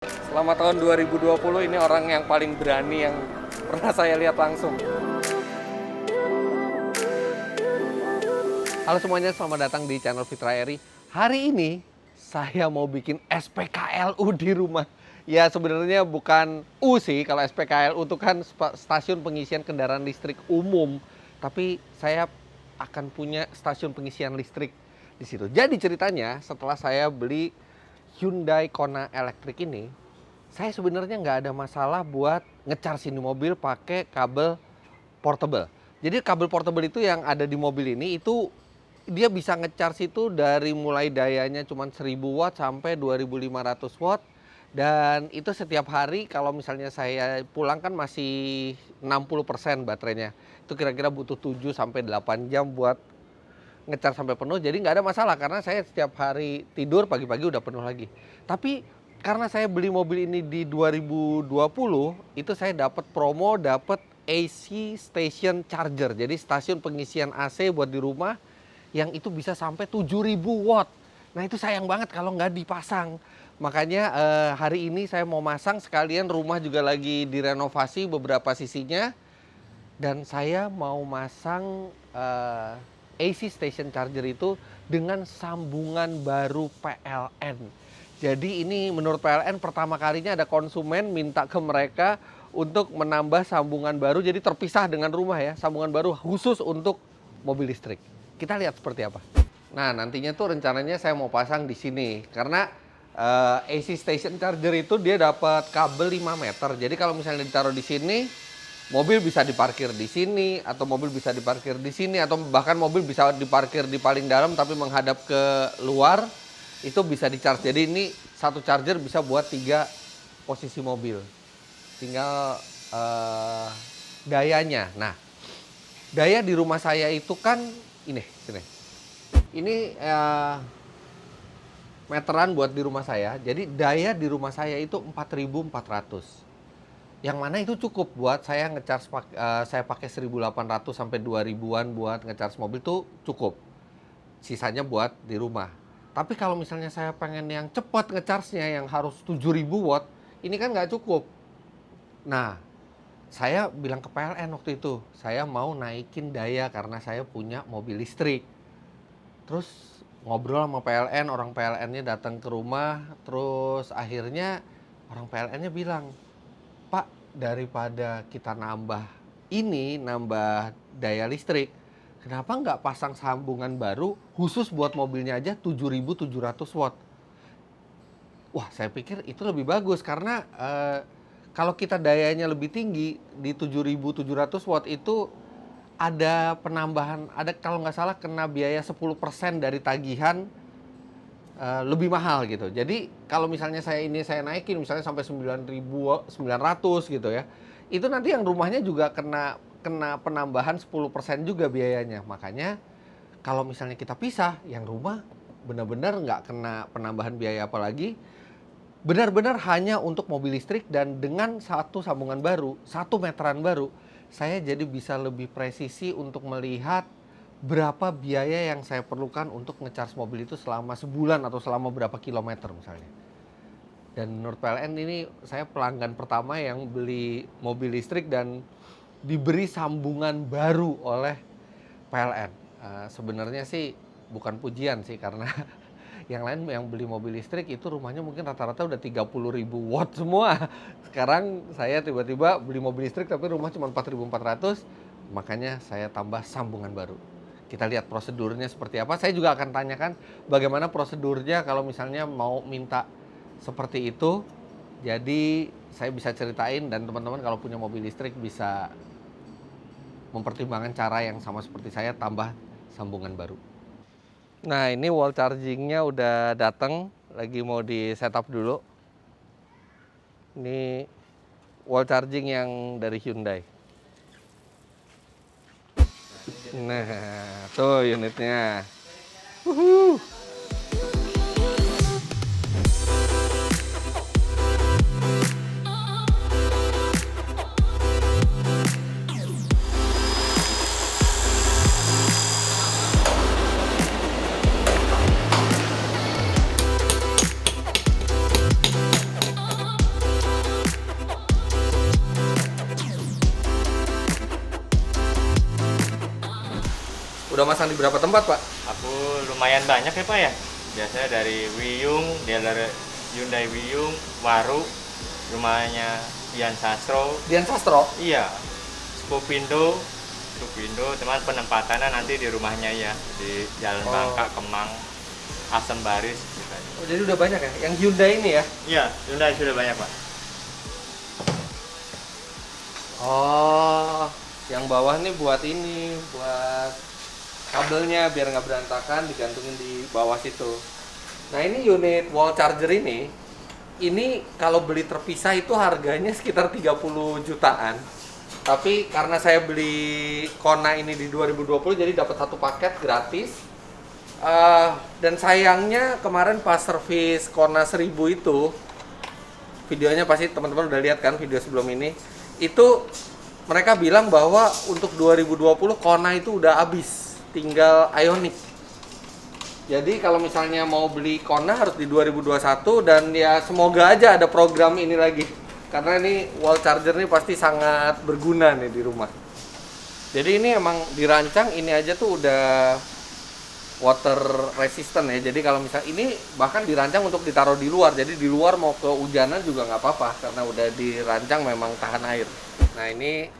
Selama tahun 2020 ini orang yang paling berani yang pernah saya lihat langsung. Halo semuanya, selamat datang di channel Fitra Eri. Hari ini saya mau bikin SPKLU di rumah. Ya sebenarnya bukan U sih, kalau SPKLU itu kan stasiun pengisian kendaraan listrik umum. Tapi saya akan punya stasiun pengisian listrik di situ. Jadi ceritanya setelah saya beli Hyundai Kona elektrik ini, saya sebenarnya nggak ada masalah buat ngecharge ini mobil pakai kabel portable. Jadi kabel portable itu yang ada di mobil ini itu dia bisa ngecharge itu dari mulai dayanya cuma 1000 watt sampai 2500 watt. Dan itu setiap hari kalau misalnya saya pulang kan masih 60% baterainya. Itu kira-kira butuh 7 sampai 8 jam buat ngecharge sampai penuh. Jadi nggak ada masalah karena saya setiap hari tidur pagi-pagi udah penuh lagi. Tapi karena saya beli mobil ini di 2020, itu saya dapat promo, dapat AC Station Charger. Jadi stasiun pengisian AC buat di rumah yang itu bisa sampai 7000 watt. Nah itu sayang banget kalau nggak dipasang. Makanya hari ini saya mau masang, sekalian rumah juga lagi direnovasi beberapa sisinya. Dan saya mau masang AC Station Charger itu dengan sambungan baru PLN. Jadi ini menurut PLN pertama kalinya ada konsumen minta ke mereka untuk menambah sambungan baru. Jadi terpisah dengan rumah ya, sambungan baru khusus untuk mobil listrik. Kita lihat seperti apa. Nah nantinya tuh rencananya saya mau pasang di sini. Karena AC Station Charger itu dia dapat kabel 5 meter. Jadi kalau misalnya ditaruh di sini, mobil bisa diparkir di sini, atau mobil bisa diparkir di sini, atau bahkan mobil bisa diparkir di paling dalam tapi menghadap ke luar, itu bisa di-charge. Jadi ini satu charger bisa buat 3 posisi mobil. Tinggal dayanya. Nah, daya di rumah saya itu kan ini, sini. Ini meteran buat di rumah saya. Jadi daya di rumah saya itu 4400. Yang mana itu cukup buat saya ngecharge, saya pakai 1800 sampai 2000-an buat ngecharge mobil tuh cukup. Sisanya buat di rumah. Tapi kalau misalnya saya pengen yang cepat ngecharge-nya yang harus 7000 watt, ini kan nggak cukup. Nah, saya bilang ke PLN waktu itu, saya mau naikin daya karena saya punya mobil listrik. Terus ngobrol sama PLN, orang PLN-nya datang ke rumah, terus akhirnya orang PLN-nya bilang, Pak, daripada kita nambah daya listrik, kenapa nggak pasang sambungan baru khusus buat mobilnya aja 7700 watt? Wah, saya pikir itu lebih bagus karena kalau kita dayanya lebih tinggi di 7700 watt itu ada penambahan, ada kalau nggak salah kena biaya 10% dari tagihan lebih mahal gitu. Jadi kalau misalnya saya naikin misalnya sampai 9.900 gitu ya. Itu nanti yang rumahnya juga kena penambahan 10% juga biayanya. Makanya kalau misalnya kita pisah, yang rumah benar-benar nggak kena penambahan biaya apalagi. Benar-benar hanya untuk mobil listrik dan dengan satu sambungan baru, 1 meteran baru, saya jadi bisa lebih presisi untuk melihat berapa biaya yang saya perlukan untuk ngecharge mobil itu selama sebulan atau selama berapa kilometer misalnya. Dan menurut PLN ini saya pelanggan pertama yang beli mobil listrik dan diberi sambungan baru oleh PLN. Sebenarnya sih bukan pujian sih karena yang lain yang beli mobil listrik itu rumahnya mungkin rata-rata udah 30.000 watt semua. Sekarang saya tiba-tiba beli mobil listrik tapi rumah cuma 4400, makanya saya tambah sambungan baru. Kita lihat prosedurnya seperti apa. Saya juga akan tanyakan bagaimana prosedurnya kalau misalnya mau minta seperti itu. Jadi saya bisa ceritain dan teman-teman kalau punya mobil listrik bisa mempertimbangkan cara yang sama seperti saya, tambah sambungan baru. Nah ini wall chargingnya udah datang, lagi mau di setup dulu. Ini wall charging yang dari Hyundai. Nah tuh unitnya. Wuhu. Udah masang di berapa tempat, Pak? Aku lumayan banyak ya Pak ya. Biasanya dari Wiyung, dealer Hyundai Wiyung, Waru, rumahnya Dian Sastro. Dian Sastro? Iya, Skupindo, teman penempatannya nanti di rumahnya ya, di Jalan Bangka, Kemang, Asem Baris. Gitu. Oh, jadi udah banyak ya? Yang Hyundai ini ya? Iya, Hyundai sudah banyak Pak. Oh, yang bawah nih buat ini, buat kabelnya biar nggak berantakan, digantungin di bawah situ. Nah ini unit wall charger ini kalau beli terpisah itu harganya sekitar 30 jutaan. Tapi karena saya beli Kona ini di 2020 jadi dapat satu paket gratis. Dan sayangnya kemarin pas servis Kona 1000 itu, videonya pasti teman-teman udah lihat kan video sebelum ini, itu mereka bilang bahwa untuk 2020 Kona itu udah habis, tinggal Ioniq. Jadi kalau misalnya mau beli Kona harus di 2021 dan ya semoga aja ada program ini lagi. Karena ini wall charger ini pasti sangat berguna nih di rumah. Jadi ini emang dirancang ini aja tuh udah water resistant ya. Jadi kalau misal ini bahkan dirancang untuk ditaruh di luar. Jadi di luar mau kehujanan juga nggak apa-apa karena udah dirancang memang tahan air. Nah ini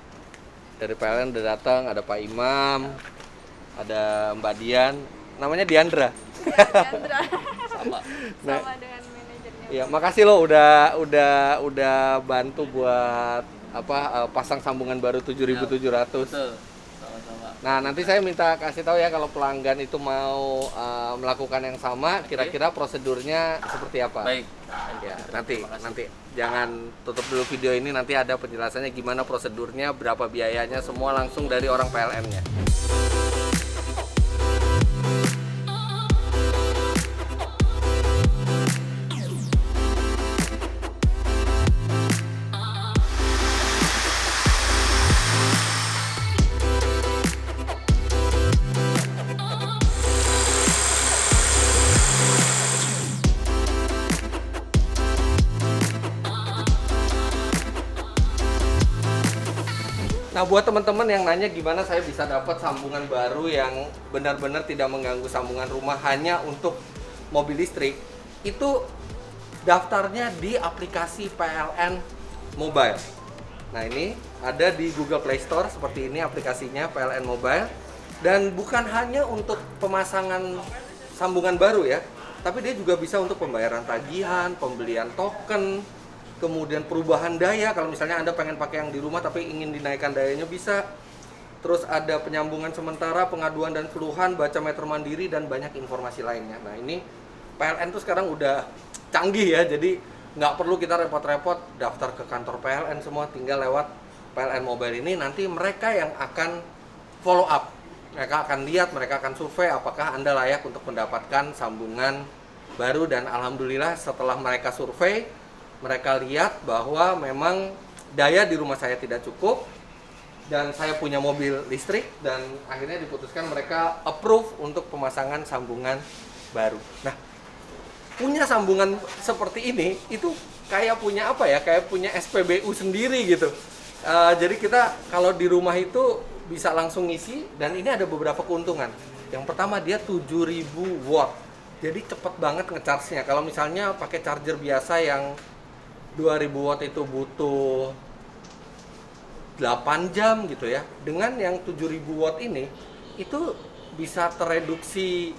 dari PLN udah datang, ada Pak Imam, ada Mbak Dian, namanya Diandra. Diandra. Sama. Sama dengan manajernya. Ya, makasih lo udah bantu buat pasang sambungan baru 7.700. Betul. Sama-sama. Nah, nanti saya minta kasih tahu ya kalau pelanggan itu mau melakukan yang sama, kira-kira prosedurnya seperti apa. Baik. Ya, nanti jangan tutup dulu video ini, nanti ada penjelasannya gimana prosedurnya, berapa biayanya, semua langsung dari orang PLN-nya. Nah, buat teman-teman yang nanya gimana saya bisa dapat sambungan baru yang benar-benar tidak mengganggu sambungan rumah hanya untuk mobil listrik, itu daftarnya di aplikasi PLN Mobile. Nah, ini ada di Google Play Store seperti ini aplikasinya PLN Mobile. Dan bukan hanya untuk pemasangan sambungan baru ya, tapi dia juga bisa untuk pembayaran tagihan, pembelian token, kemudian perubahan daya, kalau misalnya Anda pengen pakai yang di rumah tapi ingin dinaikkan dayanya bisa. Terus ada penyambungan sementara, pengaduan dan keluhan, baca meter mandiri, dan banyak informasi lainnya. Nah ini PLN tuh sekarang udah canggih ya, jadi nggak perlu kita repot-repot daftar ke kantor PLN semua, tinggal lewat PLN Mobile ini. Nanti mereka yang akan follow up, mereka akan lihat, mereka akan survei apakah Anda layak untuk mendapatkan sambungan baru. Dan alhamdulillah setelah mereka survei, mereka lihat bahwa memang daya di rumah saya tidak cukup dan saya punya mobil listrik, dan akhirnya diputuskan mereka approve untuk pemasangan sambungan baru. Nah, punya sambungan seperti ini itu kayak punya apa ya? Kayak punya SPBU sendiri gitu. Jadi kita kalau di rumah itu bisa langsung ngisi, dan ini ada beberapa keuntungan. Yang pertama, dia 7000 watt. Jadi cepet banget ngecharge-nya. Kalau misalnya pakai charger biasa yang 2000 watt itu butuh 8 jam gitu ya. Dengan yang 7000 watt ini itu bisa tereduksi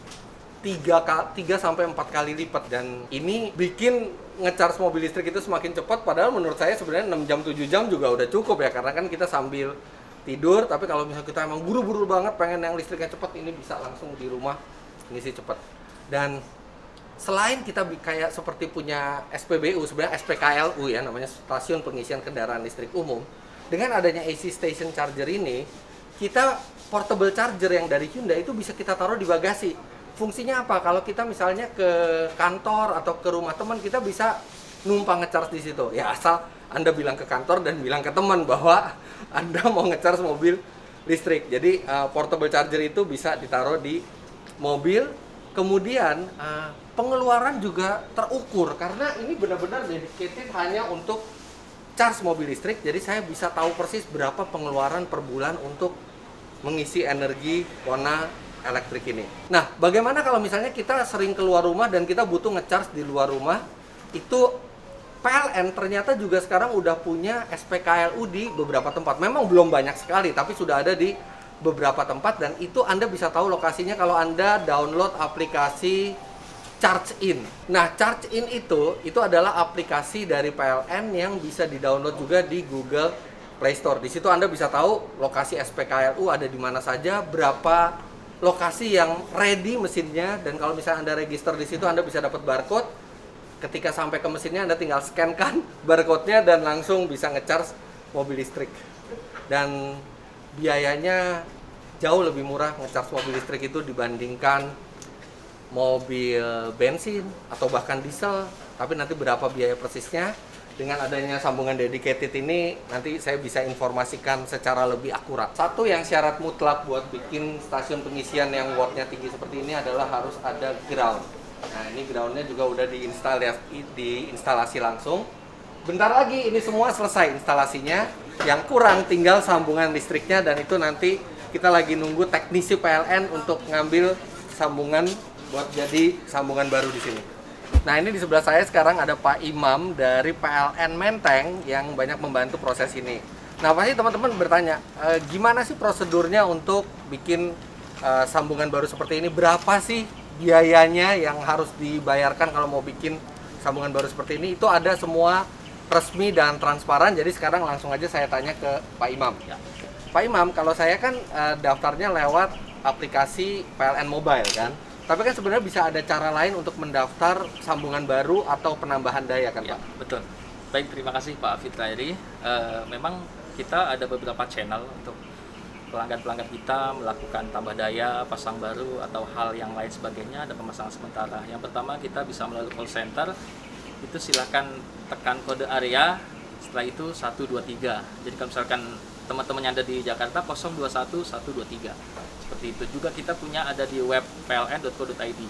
3 sampai 4 kali lipat, dan ini bikin ngecharge mobil listrik itu semakin cepat. Padahal menurut saya sebenarnya 6 jam 7 jam juga udah cukup ya, karena kan kita sambil tidur. Tapi kalau misalnya kita emang buru-buru banget pengen yang listriknya cepat, ini bisa langsung di rumah ngisi cepat. Dan selain kita kayak seperti punya SPBU, sebenarnya SPKLU ya, namanya stasiun pengisian kendaraan listrik umum. Dengan adanya AC Station Charger ini, kita portable charger yang dari Hyundai itu bisa kita taruh di bagasi. Fungsinya apa? Kalau kita misalnya ke kantor atau ke rumah teman, kita bisa numpang ngecharge di situ. Ya asal Anda bilang ke kantor dan bilang ke teman bahwa Anda mau ngecharge mobil listrik. Jadi portable charger itu bisa ditaruh di mobil. Kemudian pengeluaran juga terukur karena ini benar-benar dedicated hanya untuk charge mobil listrik. Jadi saya bisa tahu persis berapa pengeluaran per bulan untuk mengisi energi Kona elektrik ini. Nah, bagaimana kalau misalnya kita sering keluar rumah dan kita butuh ngecharge di luar rumah? Itu PLN ternyata juga sekarang udah punya SPKLU di beberapa tempat. Memang belum banyak sekali, tapi sudah ada di beberapa tempat dan itu Anda bisa tahu lokasinya kalau Anda download aplikasi ChargeIn. Nah, ChargeIn itu adalah aplikasi dari PLN yang bisa di-download juga di Google Play Store. Di situ Anda bisa tahu lokasi SPKLU ada di mana saja, berapa lokasi yang ready mesinnya, dan kalau misalnya Anda register di situ Anda bisa dapat barcode. Ketika sampai ke mesinnya Anda tinggal scan kan barcode-nya dan langsung bisa ngecharge mobil listrik. Dan biayanya jauh lebih murah ngecharge mobil listrik itu dibandingkan mobil bensin atau bahkan diesel. Tapi nanti berapa biaya persisnya, dengan adanya sambungan dedicated ini nanti saya bisa informasikan secara lebih akurat. Satu yang syarat mutlak buat bikin stasiun pengisian yang wattnya tinggi seperti ini adalah harus ada ground. Nah, ini groundnya juga udah diinstalasi langsung. Bentar lagi ini semua selesai instalasinya. Yang kurang tinggal sambungan listriknya, dan itu nanti kita lagi nunggu teknisi PLN untuk ngambil sambungan buat jadi sambungan baru di sini. Nah, ini di sebelah saya sekarang ada Pak Imam dari PLN Menteng yang banyak membantu proses ini. Nah, pasti teman-teman bertanya, gimana sih prosedurnya untuk bikin sambungan baru seperti ini? Berapa sih biayanya yang harus dibayarkan kalau mau bikin sambungan baru seperti ini? Itu ada semua resmi dan transparan. Jadi sekarang langsung aja saya tanya ke Pak Imam. Ya. Pak Imam, kalau saya kan daftarnya lewat aplikasi PLN Mobile kan? Tapi kan sebenarnya bisa ada cara lain untuk mendaftar sambungan baru atau penambahan daya kan, Ya, Pak? betul. Baik, terima kasih Pak Fitrairi. Memang kita ada beberapa channel untuk pelanggan-pelanggan kita melakukan tambah daya, pasang baru, atau hal yang lain sebagainya. Ada pemasangan sementara. Yang pertama, kita bisa melalui call center. Itu silakan tekan kode area, setelah itu 123. Jadi kalau misalkan teman-teman yang ada di Jakarta 021 123. Seperti itu juga kita punya ada di web pln.co.id.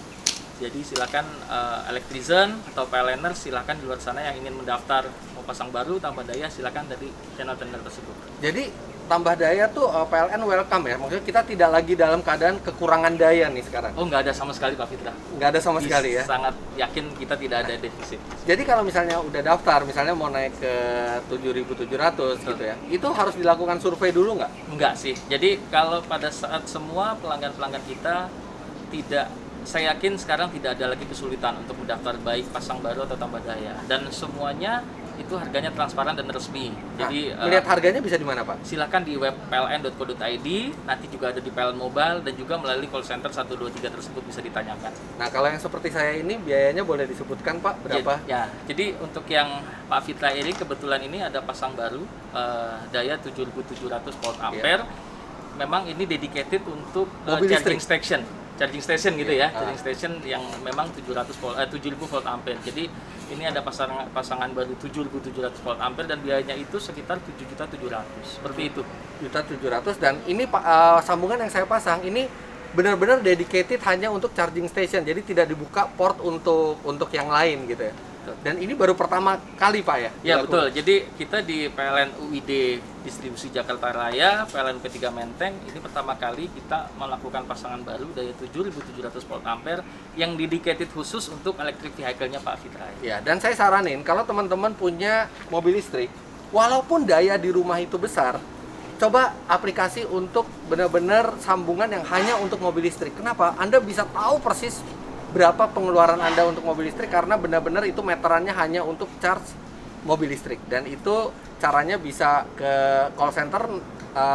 Jadi silakan electrician atau PLNer silakan di luar sana yang ingin mendaftar mau pasang baru tambah daya, silakan dari channel-channel tersebut. Jadi tambah daya tuh PLN welcome ya? Maksudnya kita tidak lagi dalam keadaan kekurangan daya nih sekarang? Oh, nggak ada sama sekali Pak Fitra. Nggak ada sama sekali ya? Sangat yakin kita tidak ada defisit. Jadi kalau misalnya udah daftar, misalnya mau naik ke 7.700 gitu ya, itu harus dilakukan survei dulu nggak? Enggak sih. Jadi kalau pada saat semua pelanggan-pelanggan kita tidak, saya yakin sekarang tidak ada lagi kesulitan untuk mendaftar baik pasang baru atau tambah daya, dan semuanya itu harganya transparan dan resmi. Jadi melihat harganya bisa di mana, Pak? silakan di web pln.co.id, nanti juga ada di PLN Mobile, dan juga melalui call center 123 tersebut bisa ditanyakan. Nah, kalau yang seperti saya ini biayanya boleh disebutkan, Pak, berapa? Jadi untuk yang Pak Fitra ini kebetulan ini ada pasang baru daya 7.700 volt ampere. Memang ini dedicated untuk Mobil charging listrik. charging station gitu ya. Charging station yang memang 7.000 volt ampere. Jadi ini ada pasangan baru 7.700 volt ampere dan biayanya itu sekitar 7.700.000. Seperti itu. 7.700, dan ini sambungan yang saya pasang ini benar-benar dedicated hanya untuk charging station. Jadi tidak dibuka port untuk yang lain gitu ya. Dan ini baru pertama kali, Pak ya? Ya, betul. Jadi kita di PLN UID Distribusi Jakarta Raya, PLN P3 Menteng, ini pertama kali kita melakukan pasangan baru daya 7.700 volt ampere yang dedicated khusus untuk electric vehicle-nya Pak Fitra. Ya, dan saya saranin kalau teman-teman punya mobil listrik, walaupun daya di rumah itu besar, coba aplikasi untuk benar-benar sambungan yang hanya untuk mobil listrik. Kenapa? Anda bisa tahu persis berapa pengeluaran Anda untuk mobil listrik karena benar-benar itu meterannya hanya untuk charge mobil listrik. Dan itu caranya bisa ke call center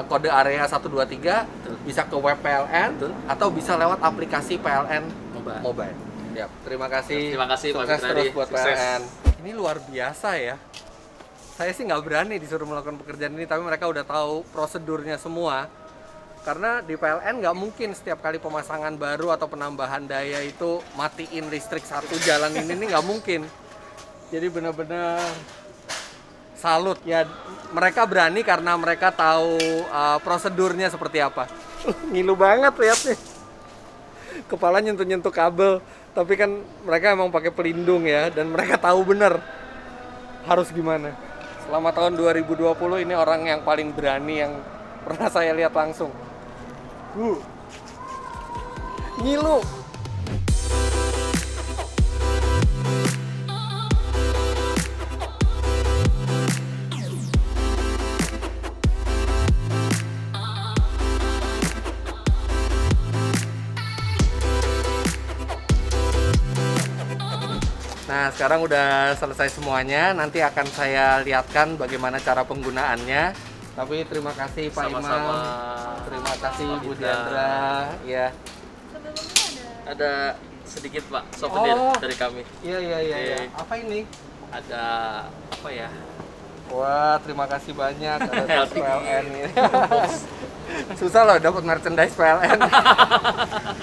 kode area 123, bisa ke web PLN, atau bisa lewat aplikasi PLN Mobile. Ya, terima kasih. Terima kasih, Pak Sukses Fitradi. terus buat Sukses. PLN. Ini luar biasa ya. Saya sih nggak berani disuruh melakukan pekerjaan ini, tapi mereka udah tahu prosedurnya semua. Karena di PLN nggak mungkin setiap kali pemasangan baru atau penambahan daya itu matiin listrik satu jalan ini nggak mungkin. Jadi benar-benar salut ya, mereka berani karena mereka tahu prosedurnya seperti apa. Ngilu banget lihatnya, kepala nyentuh-nyentuh kabel, tapi kan mereka emang pakai pelindung ya, dan mereka tahu bener harus gimana. Selama tahun 2020 ini orang yang paling berani yang pernah saya lihat langsung. ngilu. Nah, sekarang udah selesai semuanya. Nanti akan saya lihatkan bagaimana cara penggunaannya. Tapi terima kasih Pak Sama-sama. Imam. Terima kasih Bu Kita- Diandra. Ya. Sebelumnya Ada sedikit Pak souvenir Oh. dari kami. Iya. Oke. Apa ini? Ada apa ya? Wah, terima kasih banyak. Ada tas LTE. PLN ini. Susah loh dapat merchandise PLN.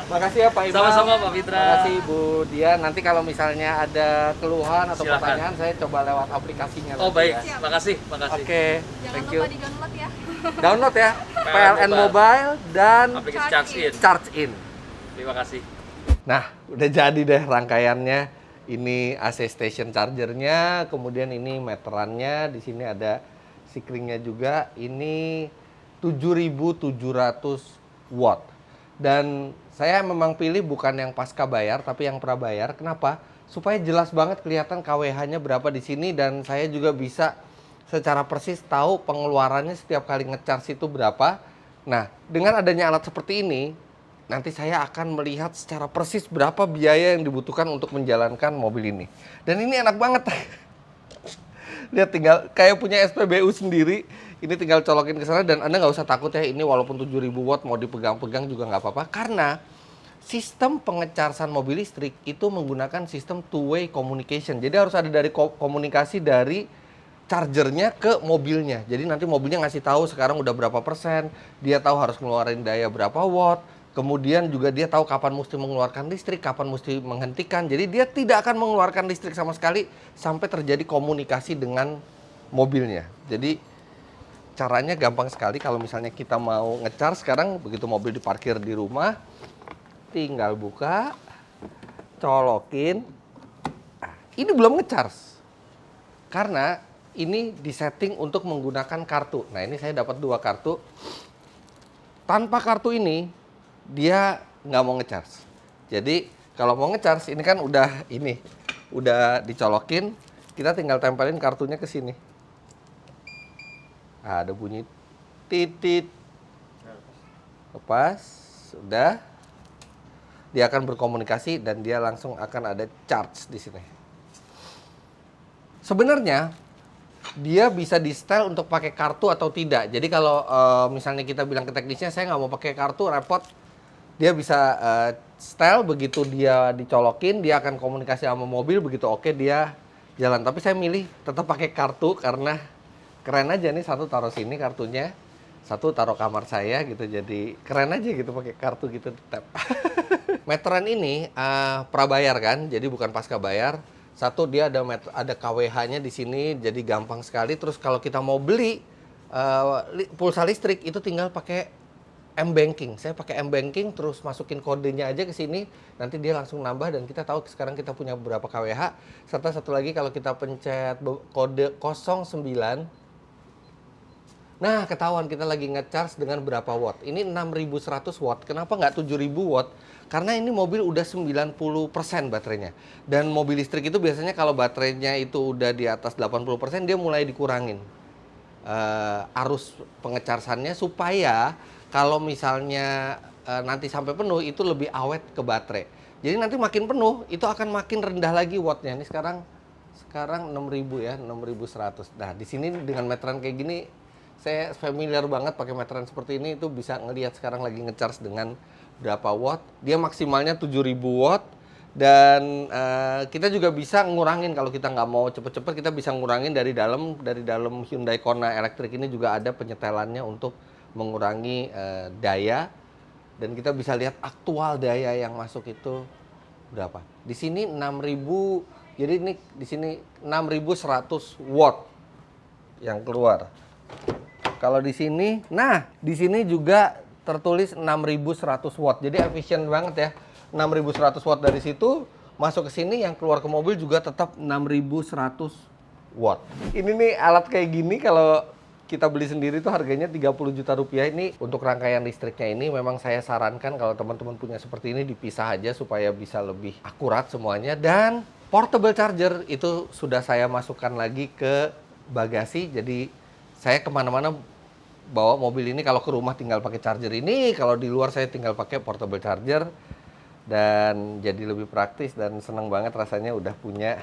Makasih ya Pak Imam. Sama-sama Pak Fitra. Makasih Bu Dia. Nanti kalau misalnya ada keluhan atau Silakan. pertanyaan, saya coba lewat aplikasinya. Oh nanti baik, ya. Siap. makasih. Oke, jangan thank lupa you. di-download ya. Download ya, PLN PLN Mobile dan Aplikasi Charge Charge In. Charge In. Terima kasih. Nah, udah jadi deh rangkaiannya. Ini AC station chargernya, kemudian ini meterannya, di sini ada sikringnya juga. Ini 7.700 watt. Dan saya memang pilih bukan yang pasca bayar, tapi yang prabayar. Kenapa? Supaya jelas banget kelihatan KWH-nya berapa di sini, dan saya juga bisa secara persis tahu pengeluarannya setiap kali ngecharge itu berapa. Nah, dengan adanya alat seperti ini, nanti saya akan melihat secara persis berapa biaya yang dibutuhkan untuk menjalankan mobil ini. Dan ini enak banget. Lihat, tinggal kayak punya SPBU sendiri. Ini tinggal colokin ke sana dan Anda nggak usah takut ya, ini walaupun 7.000 watt mau dipegang-pegang juga nggak apa-apa. Karena sistem pengecasan mobil listrik itu menggunakan sistem two-way communication. Jadi harus ada dari komunikasi dari chargernya ke mobilnya. Jadi nanti mobilnya ngasih tahu sekarang udah berapa persen, dia tahu harus ngeluarin daya berapa watt, kemudian juga dia tahu kapan mesti mengeluarkan listrik, kapan mesti menghentikan. Jadi dia tidak akan mengeluarkan listrik sama sekali sampai terjadi komunikasi dengan mobilnya. Jadi caranya gampang sekali. Kalau misalnya kita mau ngecharge sekarang, begitu mobil diparkir di rumah, tinggal buka, colokin. Ini belum ngecharge karena ini disetting untuk menggunakan kartu. Nah, ini saya dapat 2 kartu. Tanpa kartu ini dia nggak mau ngecharge. Jadi kalau mau ngecharge ini kan udah dicolokin, kita tinggal tempelin kartunya ke sini. Nah, ada bunyi titit, lepas, sudah, dia akan berkomunikasi dan dia langsung akan ada charge di sini. Sebenarnya dia bisa di setel untuk pakai kartu atau tidak. Jadi kalau misalnya kita bilang ke teknisnya, saya nggak mau pakai kartu, repot. Dia bisa setel, begitu dia dicolokin, dia akan komunikasi sama mobil, begitu oke dia jalan. Tapi saya milih tetap pakai kartu karena keren aja nih, satu taruh sini kartunya, satu taruh kamar saya gitu. Jadi keren aja gitu pakai kartu gitu, tap. Meteran ini prabayar kan, jadi bukan pasca bayar. Satu, dia ada KWH-nya di sini, jadi gampang sekali. Terus kalau kita mau beli pulsa listrik itu tinggal pakai M-Banking. Saya pakai M-Banking, terus masukin kodenya aja ke sini, nanti dia langsung nambah dan kita tahu sekarang kita punya berapa KWH. Serta satu lagi, kalau kita pencet kode 09, nah ketahuan kita lagi nge-charge dengan berapa watt. Ini 6.100 watt. Kenapa nggak 7.000 watt? Karena ini mobil udah 90% baterainya. Dan mobil listrik itu biasanya kalau baterainya itu udah di atas 80%, dia mulai dikurangin arus pengecarsannya supaya kalau misalnya nanti sampai penuh itu lebih awet ke baterai. Jadi nanti makin penuh itu akan makin rendah lagi wattnya. Ini sekarang 6.000 ya, 6.100. Nah, di sini dengan meteran kayak gini saya familiar banget pakai meteran seperti ini, itu bisa ngelihat sekarang lagi ngecharge dengan berapa watt. Dia maksimalnya 7.000 watt dan kita juga bisa ngurangin kalau kita nggak mau cepet-cepet, kita bisa ngurangin dari dalam Hyundai Kona elektrik ini juga ada penyetelannya untuk mengurangi daya, dan kita bisa lihat aktual daya yang masuk itu berapa. Di sini 6.000, jadi ini di sini 6.100 watt yang keluar. Kalau di sini, nah di sini juga tertulis 6.100 watt. Jadi efisien banget ya. 6.100 watt dari situ masuk ke sini, yang keluar ke mobil juga tetap 6.100 watt. Ini nih alat kayak gini kalau kita beli sendiri itu harganya 30 juta rupiah. Ini untuk rangkaian listriknya ini memang saya sarankan kalau teman-teman punya seperti ini dipisah aja supaya bisa lebih akurat semuanya. Dan portable charger itu sudah saya masukkan lagi ke bagasi, jadi saya kemana-mana bawa mobil ini. Kalau ke rumah tinggal pakai charger ini, kalau di luar saya tinggal pakai portable charger, dan jadi lebih praktis dan senang banget rasanya udah punya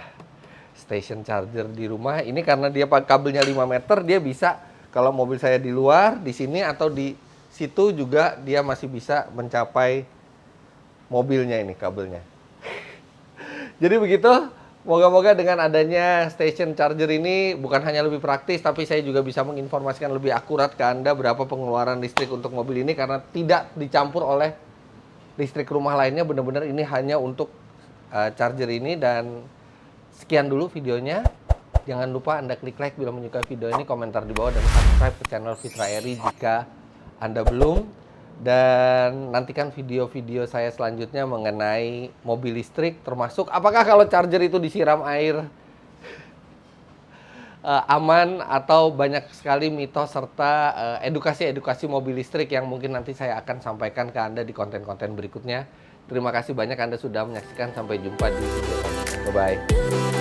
station charger di rumah. Ini karena dia kabelnya 5 meter, dia bisa kalau mobil saya di luar, di sini atau di situ juga dia masih bisa mencapai mobilnya ini kabelnya. Jadi begitu. Moga-moga dengan adanya station charger ini bukan hanya lebih praktis, tapi saya juga bisa menginformasikan lebih akurat ke Anda berapa pengeluaran listrik untuk mobil ini, karena tidak dicampur oleh listrik rumah lainnya. Benar-benar ini hanya untuk charger ini. Dan sekian dulu videonya. Jangan lupa Anda klik like bila menyukai video ini, komentar di bawah, dan subscribe ke channel Fitra Eri jika Anda belum. Dan nantikan video-video saya selanjutnya mengenai mobil listrik, termasuk apakah kalau charger itu disiram air aman, atau banyak sekali mitos serta edukasi-edukasi mobil listrik yang mungkin nanti saya akan sampaikan ke Anda di konten-konten berikutnya. Terima kasih banyak Anda sudah menyaksikan. Sampai jumpa di video selanjutnya. Bye-bye.